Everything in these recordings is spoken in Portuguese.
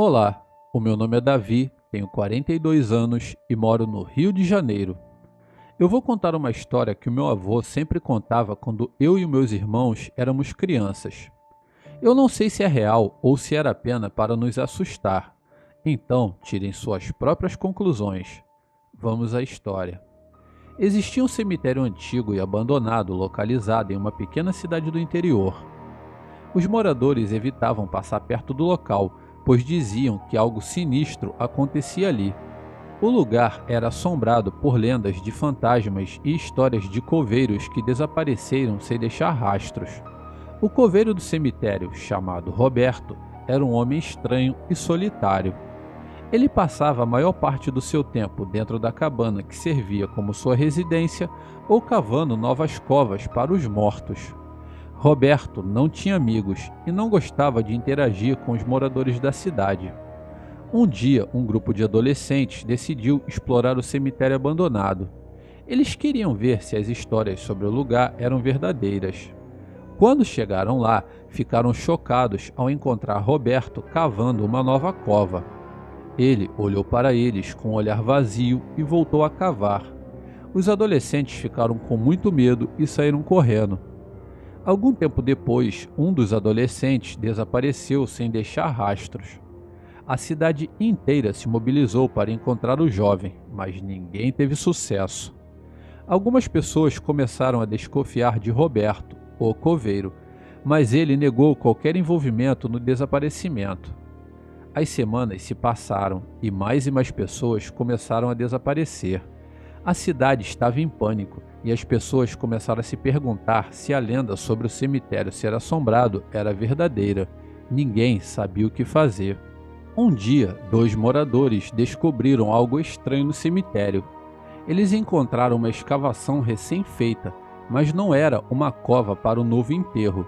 Olá, o meu nome é Davi, tenho 42 anos e moro no Rio de Janeiro. Eu vou contar uma história que o meu avô sempre contava quando eu e meus irmãos éramos crianças. Eu não sei se é real ou se era apenas para nos assustar. Então, tirem suas próprias conclusões. Vamos à história. Existia um cemitério antigo e abandonado localizado em uma pequena cidade do interior. Os moradores evitavam passar perto do local, pois diziam que algo sinistro acontecia ali. O lugar era assombrado por lendas de fantasmas e histórias de coveiros que desapareceram sem deixar rastros. O coveiro do cemitério, chamado Roberto, era um homem estranho e solitário. Ele passava a maior parte do seu tempo dentro da cabana que servia como sua residência ou cavando novas covas para os mortos. Roberto não tinha amigos e não gostava de interagir com os moradores da cidade. Um dia, um grupo de adolescentes decidiu explorar o cemitério abandonado. Eles queriam ver se as histórias sobre o lugar eram verdadeiras. Quando chegaram lá, ficaram chocados ao encontrar Roberto cavando uma nova cova. Ele olhou para eles com um olhar vazio e voltou a cavar. Os adolescentes ficaram com muito medo e saíram correndo. Algum tempo depois, um dos adolescentes desapareceu sem deixar rastros. A cidade inteira se mobilizou para encontrar o jovem, mas ninguém teve sucesso. Algumas pessoas começaram a desconfiar de Roberto, o coveiro, mas ele negou qualquer envolvimento no desaparecimento. As semanas se passaram e mais pessoas começaram a desaparecer. A cidade estava em pânico e as pessoas começaram a se perguntar se a lenda sobre o cemitério ser assombrado era verdadeira. Ninguém sabia o que fazer. Um dia, dois moradores descobriram algo estranho no cemitério. Eles encontraram uma escavação recém-feita, mas não era uma cova para o novo enterro.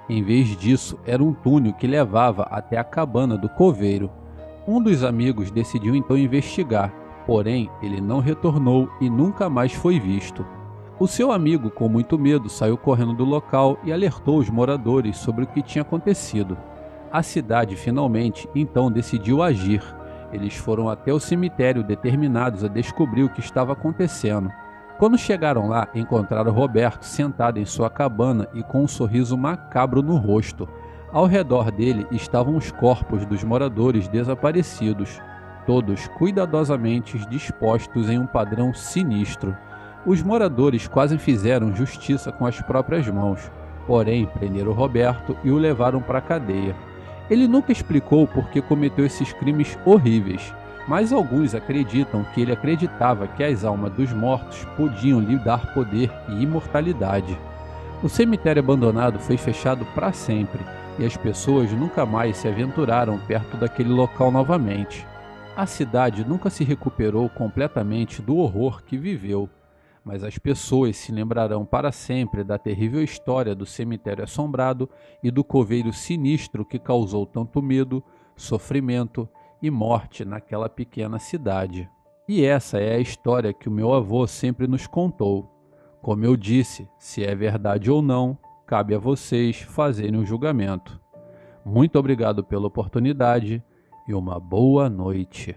Em vez disso, era um túnel que levava até a cabana do coveiro. Um dos amigos decidiu então investigar, porém ele não retornou e nunca mais foi visto. O seu amigo, com muito medo, saiu correndo do local e alertou os moradores sobre o que tinha acontecido. A cidade finalmente então decidiu agir. Eles foram até o cemitério determinados a descobrir o que estava acontecendo. Quando chegaram lá, encontraram Roberto sentado em sua cabana e com um sorriso macabro no rosto. Ao redor dele estavam os corpos dos moradores desaparecidos, todos cuidadosamente dispostos em um padrão sinistro. Os moradores quase fizeram justiça com as próprias mãos, porém prenderam Roberto e o levaram para a cadeia. Ele nunca explicou por que cometeu esses crimes horríveis, mas alguns acreditam que ele acreditava que as almas dos mortos podiam lhe dar poder e imortalidade. O cemitério abandonado foi fechado para sempre e as pessoas nunca mais se aventuraram perto daquele local novamente. A cidade nunca se recuperou completamente do horror que viveu, mas as pessoas se lembrarão para sempre da terrível história do cemitério assombrado e do coveiro sinistro que causou tanto medo, sofrimento e morte naquela pequena cidade. E essa é a história que o meu avô sempre nos contou. Como eu disse, se é verdade ou não, cabe a vocês fazerem o julgamento. Muito obrigado pela oportunidade e uma boa noite.